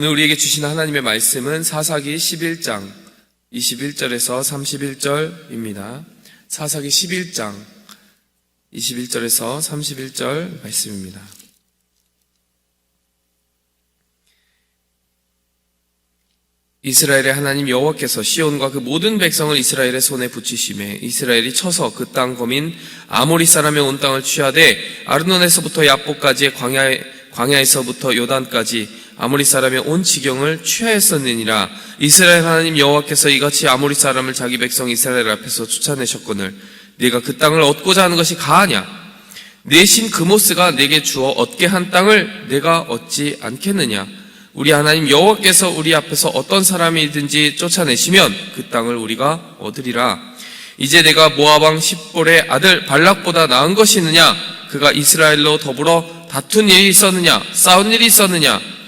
오늘 우리에게 주신 하나님의 말씀은 사사기 11장 21절에서 31절입니다. 사사기 11장 21절에서 31절 말씀입니다. 이스라엘의 하나님 여호와께서 시온과 그 모든 백성을 이스라엘의 손에 붙이심에 이스라엘이 쳐서 그 땅 거민 아모리 사람의 온 땅을 취하되 아르논에서부터 야복까지의 광야에서부터 요단까지 아모리 사람의 온 지경을 취하였었느니라. 이스라엘 하나님 여호와께서 이같이 아모리 사람을 자기 백성 이스라엘 앞에서 쫓아내셨거늘 네가 그 땅을 얻고자 하는 것이 가하냐? 내 신 그모스가 내게 주어 얻게 한 땅을 내가 얻지 않겠느냐? 우리 하나님 여호와께서 우리 앞에서 어떤 사람이든지 쫓아내시면 그 땅을 우리가 얻으리라. 이제 내가 모압 왕 십볼의 아들 발락보다 나은 것이 있느냐? 그가 이스라엘로 더불어 다툰 일이 있었느냐? 싸운 일이 있었느냐?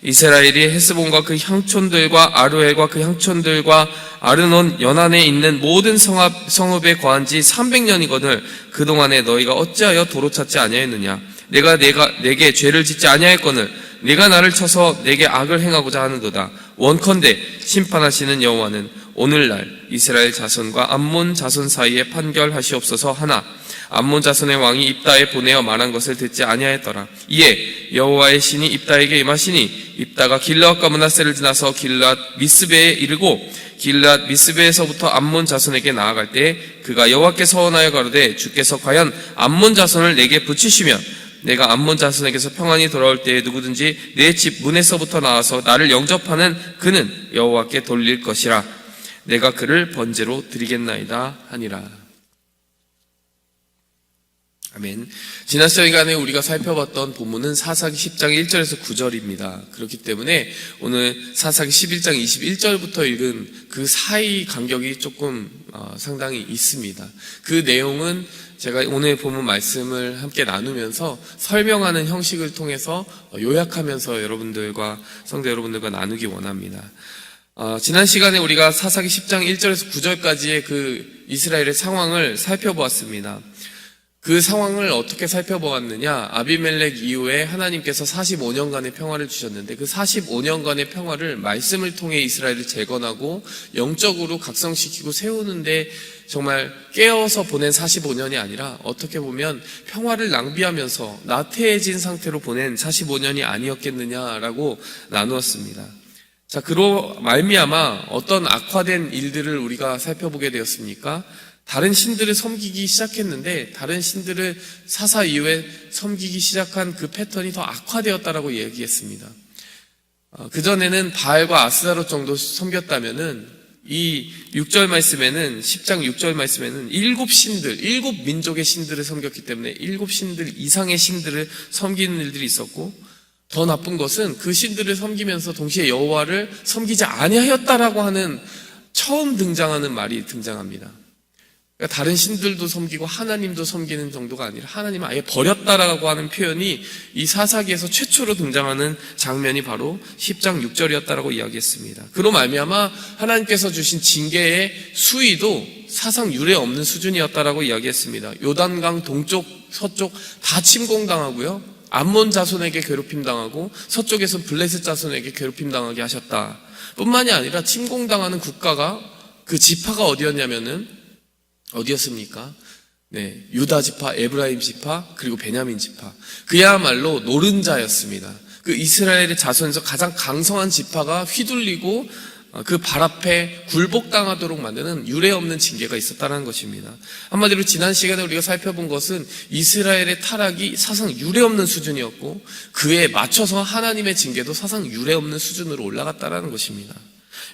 이스라엘이 헤스본과 그 향촌들과 아루엘과 그 향촌들과 아르논 연안에 있는 모든 성읍에 거한 지 300년이거늘 그동안에 너희가 어찌하여 도로 찾지 아니하였느냐? 내가 내게 죄를 짓지 아니하였거늘 네가 나를 쳐서 내게 악을 행하고자 하는도다. 원컨대 심판하시는 여호와는 오늘날 이스라엘 자손과 암몬 자손 사이에 판결하시옵소서 하나 암몬 자손의 왕이 입다에 보내어 말한 것을 듣지 아니하였더라. 이에 여호와의 신이 입다에게 임하시니 입다가 길르앗과 므낫세를 지나서 길르앗 미스베에 이르고 길르앗 미스베에서부터 암몬 자손에게 나아갈 때 그가 여호와께 서원하여 가로되 주께서 과연 암몬 자손을 내게 붙이시면 내가 암몬 자손에게서 평안히 돌아올 때에 누구든지 내 집 문에서부터 나와서 나를 영접하는 그는 여호와께 돌릴 것이라. 내가 그를 번제로 드리겠나이다 하니라. 아멘. 지난 시간에 우리가 살펴봤던 본문은 사사기 10장 1절에서 9절입니다. 그렇기 때문에 오늘 사사기 11장 21절부터 읽은 그 사이 간격이 조금 상당히 있습니다. 그 내용은 제가 오늘 본문 말씀을 함께 나누면서 설명하는 형식을 통해서 요약하면서 성도 여러분들과 나누기 원합니다. 지난 시간에 우리가 사사기 10장 1절에서 9절까지의 그 이스라엘의 상황을 살펴보았습니다. 그 상황을 어떻게 살펴보았느냐? 아비멜렉 이후에 하나님께서 45년간의 평화를 주셨는데 그 45년간의 평화를 말씀을 통해 이스라엘을 재건하고 영적으로 각성시키고 세우는데 정말 깨어서 보낸 45년이 아니라 어떻게 보면 평화를 낭비하면서 나태해진 상태로 보낸 45년이 아니었겠느냐라고 나누었습니다. 자, 그로 말미암아 어떤 악화된 일들을 우리가 살펴보게 되었습니까? 다른 신들을 섬기기 시작했는데 다른 신들을 사사 이후에 섬기기 시작한 그 패턴이 더 악화되었다라고 얘기했습니다. 그전에는 바알과 아스타롯 정도 섬겼다면은 이 6절 말씀에는 10장 6절 말씀에는 7 민족의 신들을 섬겼기 때문에 7 이상의 신들을 섬기는 일들이 있었고 더 나쁜 것은 그 신들을 섬기면서 동시에 여호와를 섬기지 아니하였다라고 하는 처음 등장하는 말이 등장합니다. 그러니까 다른 신들도 섬기고 하나님도 섬기는 정도가 아니라 하나님을 아예 버렸다라고 하는 표현이 이 사사기에서 최초로 등장하는 장면이 바로 10장 6절이었다라고 이야기했습니다. 그로 말미암아 하나님께서 주신 징계의 수위도 사상 유례 없는 수준이었다라고 이야기했습니다. 요단강 동쪽, 서쪽 다 침공당하고요. 암몬 자손에게 괴롭힘 당하고 서쪽에서 블레셋 자손에게 괴롭힘 당하게 하셨다. 뿐만이 아니라 침공당하는 국가가 그 지파가 어디였습니까? 네, 유다 지파, 에브라임 지파, 그리고 베냐민 지파. 그야말로 노른자였습니다. 그 이스라엘의 자손에서 가장 강성한 지파가 휘둘리고 그 발 앞에 굴복당하도록 만드는 유례없는 징계가 있었다는 것입니다. 한마디로 지난 시간에 우리가 살펴본 것은 이스라엘의 타락이 사상 유례없는 수준이었고 그에 맞춰서 하나님의 징계도 사상 유례없는 수준으로 올라갔다는 것입니다.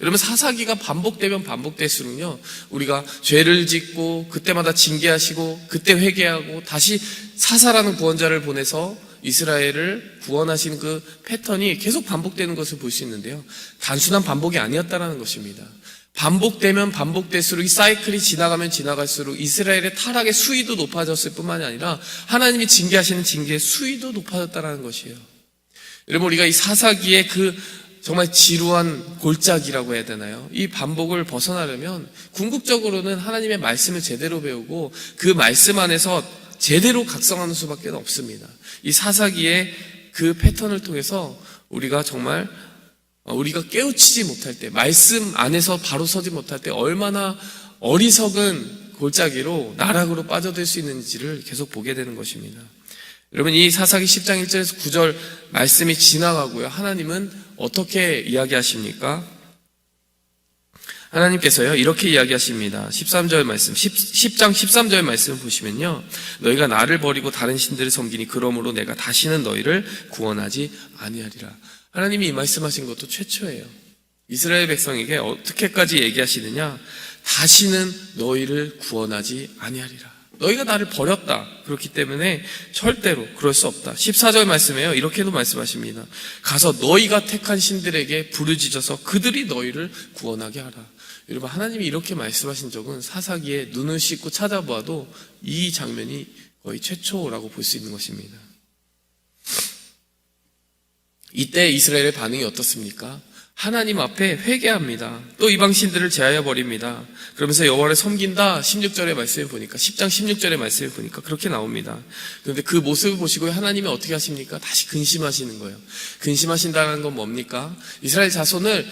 여러분, 사사기가 반복되면 반복될수록요, 우리가 죄를 짓고 그때마다 징계하시고 그때 회개하고 다시 사사라는 구원자를 보내서 이스라엘을 구원하신 그 패턴이 계속 반복되는 것을 볼 수 있는데요, 단순한 반복이 아니었다는 것입니다. 반복되면 반복될수록 이 사이클이 지나가면 지나갈수록 이스라엘의 타락의 수위도 높아졌을 뿐만이 아니라 하나님이 징계하시는 징계의 수위도 높아졌다는 것이에요. 여러분, 우리가 이 사사기의 그 정말 지루한 골짜기라고 해야 되나요? 이 반복을 벗어나려면 궁극적으로는 하나님의 말씀을 제대로 배우고 그 말씀 안에서 제대로 각성하는 수밖에 없습니다. 이 사사기의 그 패턴을 통해서 우리가 정말 우리가 깨우치지 못할 때, 말씀 안에서 바로 서지 못할 때 얼마나 어리석은 골짜기로 나락으로 빠져들 수 있는지를 계속 보게 되는 것입니다. 여러분, 이 사사기 10장 1절에서 9절 말씀이 지나가고요. 하나님은 어떻게 이야기하십니까? 하나님께서요, 이렇게 이야기하십니다. 13절 말씀, 10장 13절 말씀 보시면요. 너희가 나를 버리고 다른 신들을 섬기니 그러므로 내가 다시는 너희를 구원하지 아니하리라. 하나님이 이 말씀하신 것도 최초예요. 이스라엘 백성에게 어떻게까지 얘기하시느냐? 다시는 너희를 구원하지 아니하리라. 너희가 나를 버렸다. 그렇기 때문에 절대로 그럴 수 없다. 14절 말씀에요. 이렇게도 말씀하십니다. 가서 너희가 택한 신들에게 부르짖어서 그들이 너희를 구원하게 하라. 여러분, 하나님이 이렇게 말씀하신 적은 사사기에 눈을 씻고 찾아보아도 이 장면이 거의 최초라고 볼 수 있는 것입니다. 이때 이스라엘의 반응이 어떻습니까? 하나님 앞에 회개합니다. 또 이방 신들을 제하여 버립니다. 그러면서 여호와를 섬긴다. 16절의 말씀을 보니까, 10장 16절의 말씀을 보니까 그렇게 나옵니다. 그런데 그 모습을 보시고 하나님이 어떻게 하십니까? 다시 근심하시는 거예요. 근심하신다는 건 뭡니까? 이스라엘 자손을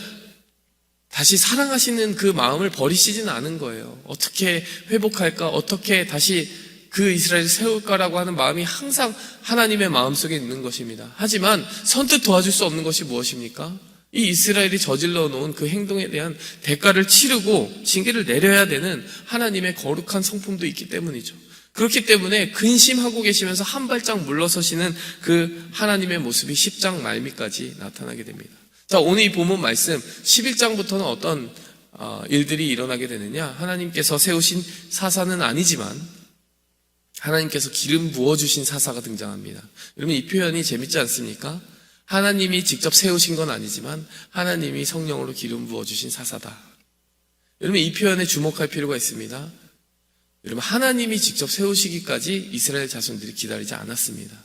다시 사랑하시는 그 마음을 버리시지는 않은 거예요. 어떻게 회복할까? 어떻게 다시 그 이스라엘을 세울까라고 하는 마음이 항상 하나님의 마음속에 있는 것입니다. 하지만 선뜻 도와줄 수 없는 것이 무엇입니까? 이 이스라엘이 저질러 놓은 그 행동에 대한 대가를 치르고 징계를 내려야 되는 하나님의 거룩한 성품도 있기 때문이죠. 그렇기 때문에 근심하고 계시면서 한 발짝 물러서시는 그 하나님의 모습이 10장 말미까지 나타나게 됩니다. 자, 오늘 이 본문 말씀 11장부터는 어떤 일들이 일어나게 되느냐? 하나님께서 세우신 사사는 아니지만 하나님께서 기름 부어주신 사사가 등장합니다. 여러분, 이 표현이 재밌지 않습니까? 하나님이 직접 세우신 건 아니지만 하나님이 성령으로 기름 부어주신 사사다. 여러분, 이 표현에 주목할 필요가 있습니다. 여러분, 하나님이 직접 세우시기까지 이스라엘 자손들이 기다리지 않았습니다.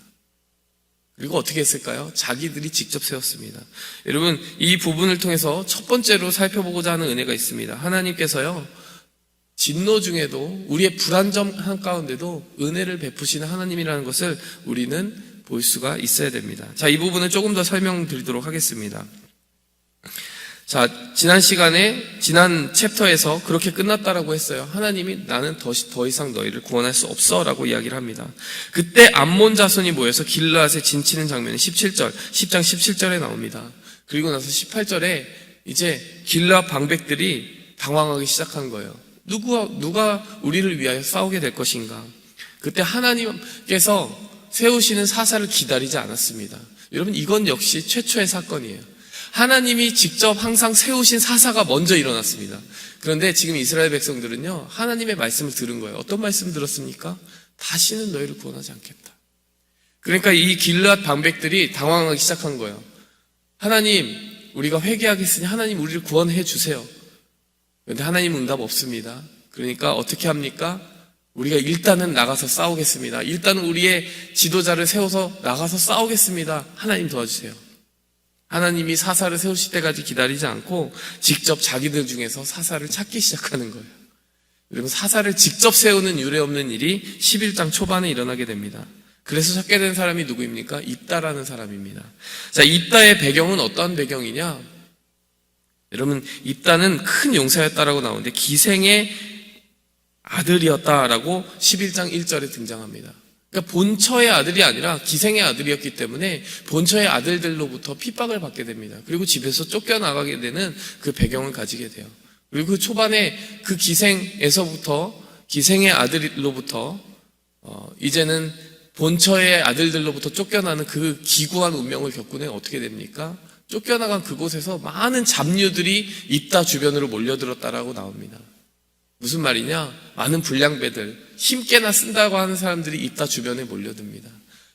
그리고 어떻게 했을까요? 자기들이 직접 세웠습니다. 여러분, 이 부분을 통해서 첫 번째로 살펴보고자 하는 은혜가 있습니다. 하나님께서요, 진노 중에도 우리의 불안정한 가운데도 은혜를 베푸시는 하나님이라는 것을 우리는 볼 수가 있어야 됩니다. 자, 이 부분을 조금 더 설명드리도록 하겠습니다. 자, 지난 시간에, 지난 챕터에서 그렇게 끝났다라고 했어요. 하나님이 나는 더 이상 너희를 구원할 수 없어 라고 이야기를 합니다. 그때 암몬 자손이 모여서 길르앗에 진치는 장면이 10장 17절에 나옵니다. 그리고 나서 18절에 이제 길르앗 방백들이 당황하기 시작한 거예요. 누가 우리를 위하여 싸우게 될 것인가? 그때 하나님께서 세우시는 사사를 기다리지 않았습니다. 여러분, 이건 역시 최초의 사건이에요. 하나님이 직접 항상 세우신 사사가 먼저 일어났습니다. 그런데 지금 이스라엘 백성들은요, 하나님의 말씀을 들은 거예요. 어떤 말씀 들었습니까? 다시는 너희를 구원하지 않겠다. 그러니까 이 길르앗 방백들이 당황하기 시작한 거예요. 하나님, 우리가 회개하겠으니 하나님 우리를 구원해 주세요. 그런데 하나님 응답 없습니다. 그러니까 어떻게 합니까? 우리가 일단은 나가서 싸우겠습니다. 일단은 우리의 지도자를 세워서 나가서 싸우겠습니다. 하나님 도와주세요. 하나님이 사사를 세우실 때까지 기다리지 않고 직접 자기들 중에서 사사를 찾기 시작하는 거예요. 여러분, 사사를 직접 세우는 유례없는 일이 11장 초반에 일어나게 됩니다. 그래서 찾게 된 사람이 누구입니까? 입다라는 사람입니다. 자, 입다의 배경은 어떠한 배경이냐? 여러분, 입다는 큰 용사였다라고 나오는데 기생의 아들이었다라고 11장 1절에 등장합니다. 그러니까 본처의 아들이 아니라 기생의 아들이었기 때문에 본처의 아들들로부터 핍박을 받게 됩니다. 그리고 집에서 쫓겨나가게 되는 그 배경을 가지게 돼요. 그리고 그 초반에 그 기생의 아들로부터 이제는 본처의 아들들로부터 쫓겨나는 그 기구한 운명을 겪고 어떻게 됩니까? 쫓겨나간 그곳에서 많은 잡류들이 입다 주변으로 몰려들었다라고 나옵니다. 무슨 말이냐? 많은 불량배들, 힘께나 쓴다고 하는 사람들이 입다 주변에 몰려듭니다.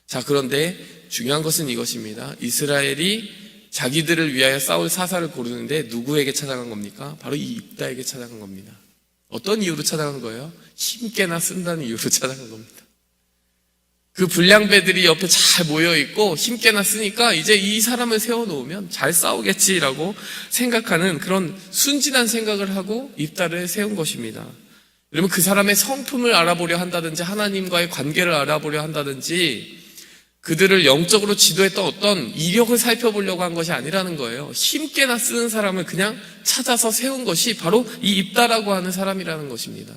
자, 그런데 중요한 것은 이것입니다. 이스라엘이 자기들을 위하여 싸울 사사를 고르는데 누구에게 찾아간 겁니까? 바로 이 입다에게 찾아간 겁니다. 어떤 이유로 찾아간 거예요? 힘께나 쓴다는 이유로 찾아간 겁니다. 그 불량배들이 옆에 잘 모여있고 힘께나 쓰니까 이제 이 사람을 세워놓으면 잘 싸우겠지라고 생각하는 그런 순진한 생각을 하고 입다를 세운 것입니다. 여러분, 그 사람의 성품을 알아보려 한다든지 하나님과의 관계를 알아보려 한다든지 그들을 영적으로 지도했던 어떤 이력을 살펴보려고 한 것이 아니라는 거예요. 힘께나 쓰는 사람을 그냥 찾아서 세운 것이 바로 이 입다라고 하는 사람이라는 것입니다.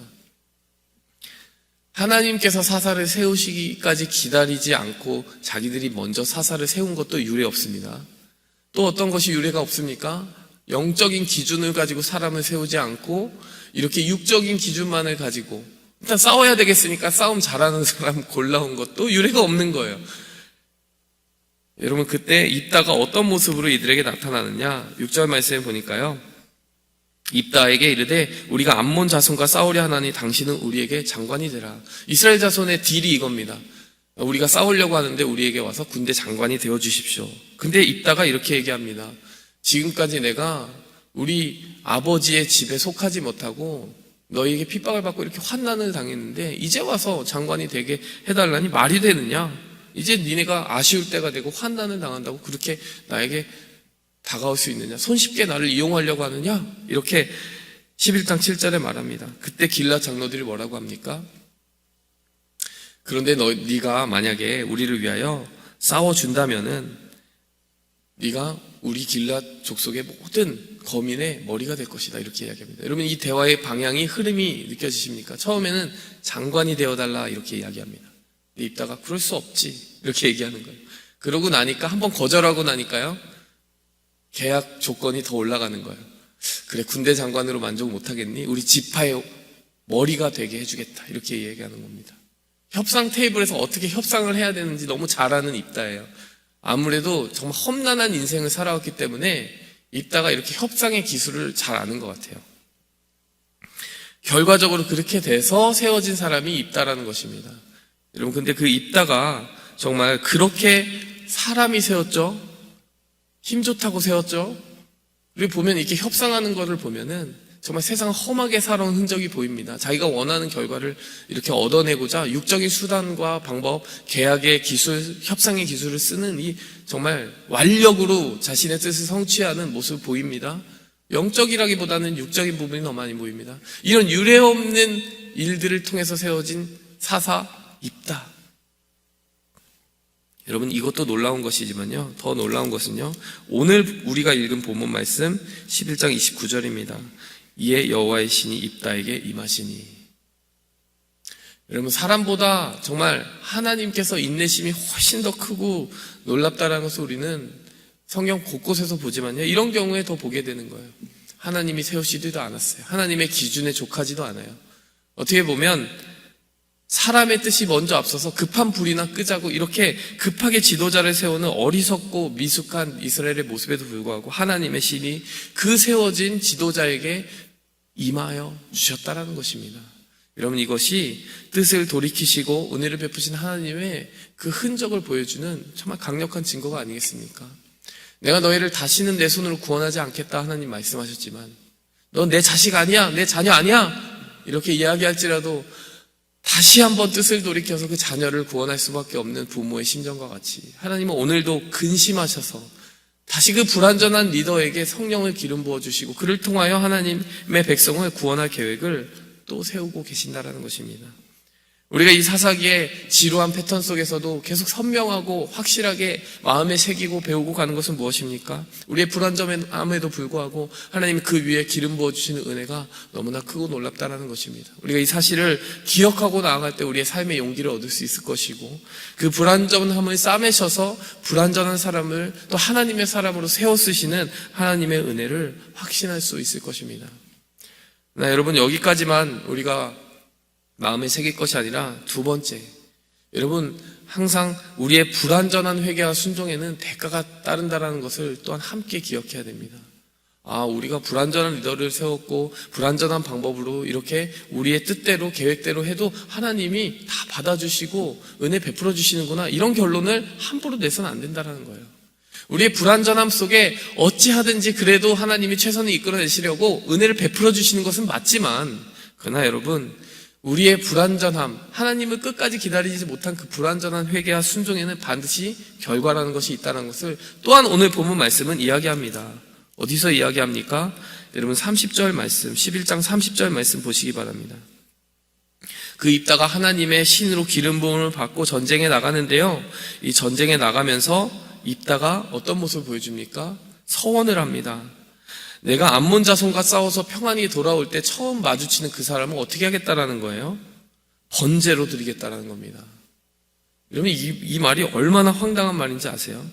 하나님께서 사사를 세우시기까지 기다리지 않고 자기들이 먼저 사사를 세운 것도 유례 없습니다. 또 어떤 것이 유례가 없습니까? 영적인 기준을 가지고 사람을 세우지 않고 이렇게 육적인 기준만을 가지고 일단 싸워야 되겠으니까 싸움 잘하는 사람 골라온 것도 유례가 없는 거예요. 여러분, 그때 입다가 어떤 모습으로 이들에게 나타나느냐? 6절 말씀에 보니까요, 입다에게 이르되 우리가 암몬 자손과 싸우려 하나니 당신은 우리에게 장관이 되라. 이스라엘 자손의 딜이 이겁니다. 우리가 싸우려고 하는데 우리에게 와서 군대 장관이 되어 주십시오. 근데 입다가 이렇게 얘기합니다. 지금까지 내가 우리 아버지의 집에 속하지 못하고 너희에게 핍박을 받고 이렇게 환난을 당했는데 이제 와서 장관이 되게 해달라니 말이 되느냐? 이제 니네가 아쉬울 때가 되고 환난을 당한다고 그렇게 나에게 다가올 수 있느냐? 손쉽게 나를 이용하려고 하느냐? 이렇게 11장 7절에 말합니다. 그때 길앗 장로들이 뭐라고 합니까? 그런데 네가 만약에 우리를 위하여 싸워준다면은 네가 우리 길앗 족속의 모든 거민의 머리가 될 것이다. 이렇게 이야기합니다. 여러분, 이 대화의 방향이 흐름이 느껴지십니까? 처음에는 장관이 되어달라 이렇게 이야기합니다. 입다가 그럴 수 없지 이렇게 얘기하는 거예요. 그러고 나니까 한번 거절하고 나니까요, 계약 조건이 더 올라가는 거예요. 그래, 군대 장관으로 만족 못하겠니? 우리 지파의 머리가 되게 해주겠다 이렇게 얘기하는 겁니다. 협상 테이블에서 어떻게 협상을 해야 되는지 너무 잘 아는 입다예요. 아무래도 정말 험난한 인생을 살아왔기 때문에 입다가 이렇게 협상의 기술을 잘 아는 것 같아요. 결과적으로 그렇게 돼서 세워진 사람이 입다라는 것입니다. 여러분, 근데 그 입다가 정말 그렇게 사람이 세웠죠? 힘 좋다고 세웠죠? 우리 보면 이렇게 협상하는 거를 보면은 정말 세상 험하게 살아온 흔적이 보입니다. 자기가 원하는 결과를 이렇게 얻어내고자 육적인 수단과 방법, 계약의 기술, 협상의 기술을 쓰는 이 정말 완력으로 자신의 뜻을 성취하는 모습 보입니다. 영적이라기보다는 육적인 부분이 더 많이 보입니다. 이런 유례 없는 일들을 통해서 세워진 사사 입다. 여러분, 이것도 놀라운 것이지만요, 더 놀라운 것은요, 오늘 우리가 읽은 본문 말씀 11장 29절입니다. 이에 여호와의 신이 입다에게 임하시니. 여러분, 사람보다 정말 하나님께서 인내심이 훨씬 더 크고 놀랍다라는 것을 우리는 성경 곳곳에서 보지만요, 이런 경우에 더 보게 되는 거예요. 하나님이 세우시지도 않았어요. 하나님의 기준에 족하지도 않아요. 어떻게 보면 사람의 뜻이 먼저 앞서서 급한 불이나 끄자고 이렇게 급하게 지도자를 세우는 어리석고 미숙한 이스라엘의 모습에도 불구하고 하나님의 신이 그 세워진 지도자에게 임하여 주셨다라는 것입니다. 여러분, 이것이 뜻을 돌이키시고 은혜를 베푸신 하나님의 그 흔적을 보여주는 정말 강력한 증거가 아니겠습니까? 내가 너희를 다시는 내 손으로 구원하지 않겠다 하나님 말씀하셨지만 넌 내 자식 아니야, 내 자녀 아니야 이렇게 이야기할지라도 다시 한번 뜻을 돌이켜서 그 자녀를 구원할 수밖에 없는 부모의 심정과 같이 하나님은 오늘도 근심하셔서 다시 그 불완전한 리더에게 성령을 기름 부어주시고 그를 통하여 하나님의 백성을 구원할 계획을 또 세우고 계신다라는 것입니다. 우리가 이 사사기의 지루한 패턴 속에서도 계속 선명하고 확실하게 마음에 새기고 배우고 가는 것은 무엇입니까? 우리의 불완전함에도 불구하고 하나님이 그 위에 기름 부어주시는 은혜가 너무나 크고 놀랍다라는 것입니다. 우리가 이 사실을 기억하고 나아갈 때 우리의 삶의 용기를 얻을 수 있을 것이고 그 불완전함을 싸매셔서 불완전한 사람을 또 하나님의 사람으로 세워 쓰시는 하나님의 은혜를 확신할 수 있을 것입니다. 여러분, 여기까지만 우리가 마음에 새길 것이 아니라 두 번째, 여러분, 항상 우리의 불완전한 회개와 순종에는 대가가 따른다는 것을 또한 함께 기억해야 됩니다. 우리가 불완전한 리더를 세웠고 불완전한 방법으로 이렇게 우리의 뜻대로 계획대로 해도 하나님이 다 받아주시고 은혜 베풀어 주시는구나, 이런 결론을 함부로 내서는 안 된다는 거예요. 우리의 불완전함 속에 어찌하든지 그래도 하나님이 최선을 이끌어내시려고 은혜를 베풀어 주시는 것은 맞지만, 그러나 여러분, 우리의 불완전함, 하나님을 끝까지 기다리지 못한 그 불완전한 회개와 순종에는 반드시 결과라는 것이 있다는 것을 또한 오늘 본문 말씀은 이야기합니다. 어디서 이야기합니까? 여러분, 30절 말씀, 11장 30절 말씀 보시기 바랍니다. 그 입다가 하나님의 신으로 기름 부음을 받고 전쟁에 나가는데요. 이 전쟁에 나가면서 입다가 어떤 모습을 보여줍니까? 서원을 합니다. 내가 암몬 자손과 싸워서 평안히 돌아올 때 처음 마주치는 그 사람은 어떻게 하겠다라는 거예요? 번제로 드리겠다라는 겁니다. 여러분 이 말이 얼마나 황당한 말인지 아세요?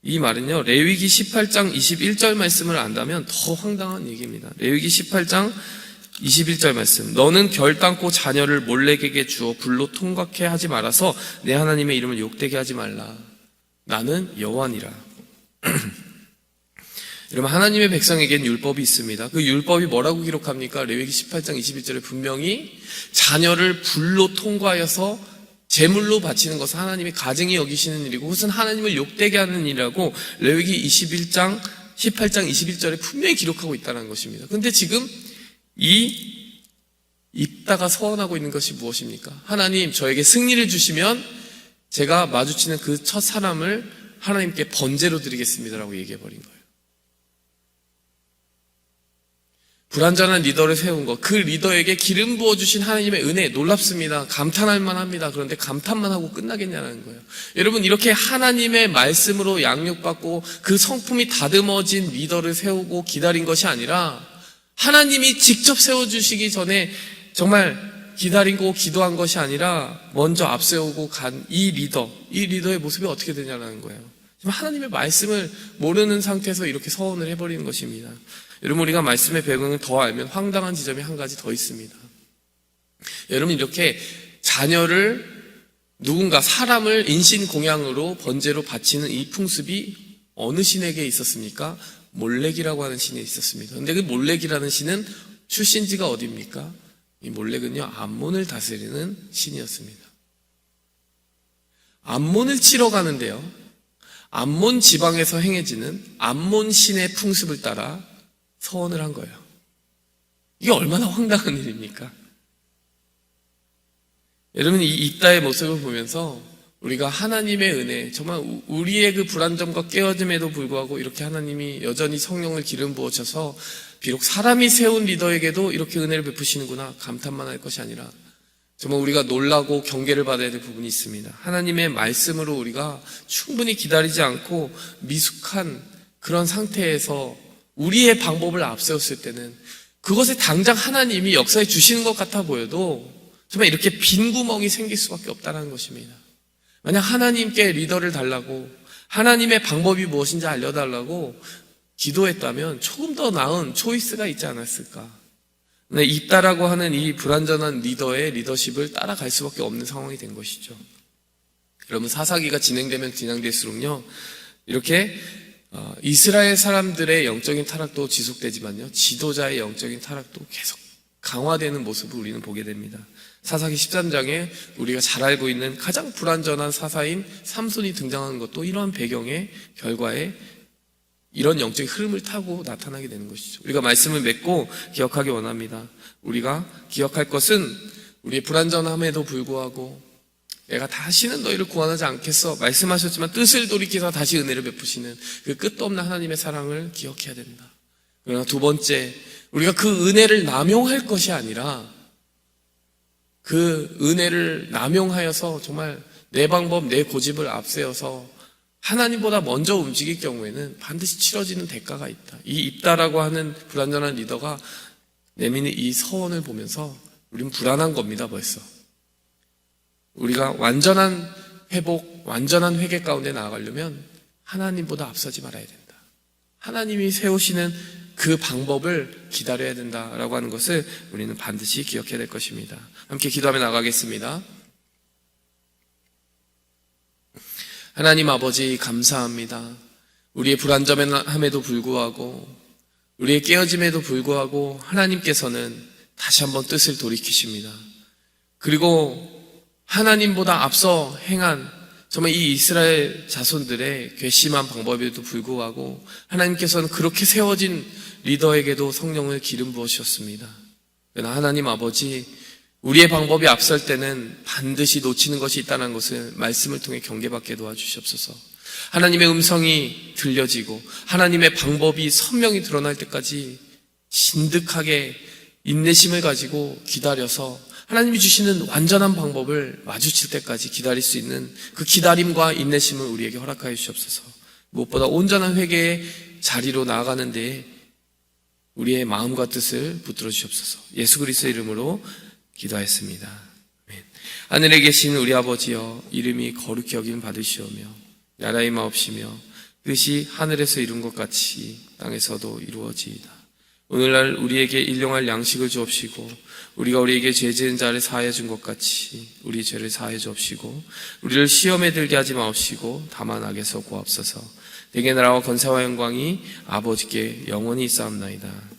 이 말은요, 레위기 18장 21절 말씀을 안다면 더 황당한 얘기입니다. 레위기 18장 21절 말씀. 너는 결단코 자녀를 몰렉에게 주어 불로 통각해 하지 말아서 내 하나님의 이름을 욕되게 하지 말라. 나는 여호와니라. 여러분 하나님의 백성에겐 율법이 있습니다. 그 율법이 뭐라고 기록합니까? 레위기 18장 21절에 분명히 자녀를 불로 통과하여서 제물로 바치는 것은 하나님이 가증히 여기시는 일이고 그것은 하나님을 욕되게 하는 일이라고 레위기 18장 21절에 분명히 기록하고 있다는 것입니다. 그런데 지금 이 입다가 서원하고 있는 것이 무엇입니까? 하나님 저에게 승리를 주시면 제가 마주치는 그 첫 사람을 하나님께 번제로 드리겠습니다라고 얘기해버린 거예요. 불완전한 리더를 세운 것, 그 리더에게 기름 부어주신 하나님의 은혜 놀랍습니다. 감탄할 만합니다. 그런데 감탄만 하고 끝나겠냐는 거예요. 여러분 이렇게 하나님의 말씀으로 양육받고 그 성품이 다듬어진 리더를 세우고 기다린 것이 아니라 하나님이 직접 세워주시기 전에 정말 기다리고 기도한 것이 아니라 먼저 앞세우고 간 이 리더의 모습이 어떻게 되냐는 거예요. 지금 하나님의 말씀을 모르는 상태에서 이렇게 서원을 해버리는 것입니다. 여러분 우리가 말씀의 배경을 더 알면 황당한 지점이 한 가지 더 있습니다. 여러분 이렇게 자녀를 누군가 사람을 인신공양으로 번제로 바치는 이 풍습이 어느 신에게 있었습니까? 몰렉이라고 하는 신에 있었습니다. 그런데 그 몰렉이라는 신은 출신지가 어디입니까? 이 몰렉은요 암몬을 다스리는 신이었습니다. 암몬을 치러 가는데요, 암몬 지방에서 행해지는 암몬 신의 풍습을 따라 서원을 한 거예요. 이게 얼마나 황당한 일입니까? 여러분 이 입다의 모습을 보면서 우리가 하나님의 은혜, 정말 우리의 그 불안정과 깨어짐에도 불구하고 이렇게 하나님이 여전히 성령을 기름 부어셔서 비록 사람이 세운 리더에게도 이렇게 은혜를 베푸시는구나 감탄만 할 것이 아니라 정말 우리가 놀라고 경계를 받아야 될 부분이 있습니다. 하나님의 말씀으로 우리가 충분히 기다리지 않고 미숙한 그런 상태에서 우리의 방법을 앞세웠을 때는 그것에 당장 하나님이 역사해 주시는 것 같아 보여도 정말 이렇게 빈 구멍이 생길 수밖에 없다는 것입니다. 만약 하나님께 리더를 달라고 하나님의 방법이 무엇인지 알려달라고 기도했다면 조금 더 나은 초이스가 있지 않았을까. 입다라고 하는 이 불완전한 리더의 리더십을 따라갈 수밖에 없는 상황이 된 것이죠. 여러분 사사기가 진행되면 진행될수록요 이렇게 이스라엘 사람들의 영적인 타락도 지속되지만요 지도자의 영적인 타락도 계속 강화되는 모습을 우리는 보게 됩니다. 사사기 13장에 우리가 잘 알고 있는 가장 불완전한 사사인 삼손이 등장하는 것도 이러한 배경의 결과에 이런 영적인 흐름을 타고 나타나게 되는 것이죠. 우리가 말씀을 맺고 기억하기 원합니다. 우리가 기억할 것은 우리의 불완전함에도 불구하고 내가 다시는 너희를 구원하지 않겠어 말씀하셨지만 뜻을 돌이켜서 다시 은혜를 베푸시는 그 끝도 없는 하나님의 사랑을 기억해야 된다. 그러나 두 번째, 우리가 그 은혜를 남용할 것이 아니라 그 은혜를 남용하여서 정말 내 방법, 내 고집을 앞세워서 하나님보다 먼저 움직일 경우에는 반드시 치러지는 대가가 있다. 이 입다라고 하는 불완전한 리더가 내미는 이 서원을 보면서 우리는 불안한 겁니다. 벌써 우리가 완전한 회복, 완전한 회개 가운데 나아가려면 하나님보다 앞서지 말아야 된다. 하나님이 세우시는 그 방법을 기다려야 된다라고 하는 것을 우리는 반드시 기억해야 될 것입니다. 함께 기도하며 나가겠습니다. 하나님 아버지 감사합니다. 우리의 불완전함에도 불구하고 우리의 깨어짐에도 불구하고 하나님께서는 다시 한번 뜻을 돌이키십니다. 그리고 하나님보다 앞서 행한 정말 이 이스라엘 자손들의 괘씸한 방법에도 불구하고 하나님께서는 그렇게 세워진 리더에게도 성령을 기름 부으셨습니다. 그러나 하나님 아버지, 우리의 방법이 앞설 때는 반드시 놓치는 것이 있다는 것을 말씀을 통해 경계받게 도와주시옵소서. 하나님의 음성이 들려지고 하나님의 방법이 선명히 드러날 때까지 진득하게 인내심을 가지고 기다려서 하나님이 주시는 완전한 방법을 마주칠 때까지 기다릴 수 있는 그 기다림과 인내심을 우리에게 허락하여 주시옵소서. 무엇보다 온전한 회개의 자리로 나아가는 데에 우리의 마음과 뜻을 붙들어 주시옵소서. 예수 그리스도의 이름으로 기도하였습니다. 아멘. 하늘에 계신 우리 아버지여, 이름이 거룩히 여김 받으시오며 나라의 마옵시며 뜻이 하늘에서 이룬 것 같이 땅에서도 이루어지이다. 오늘날 우리에게 일용할 양식을 주옵시고 우리가 우리에게 죄 지은 자를 사하여 준 것 같이 우리 죄를 사하여 주옵시고 우리를 시험에 들게 하지 마옵시고 다만 악에서 구하옵소서. 내게 나라와 권세와 영광이 아버지께 영원히 있사옵나이다.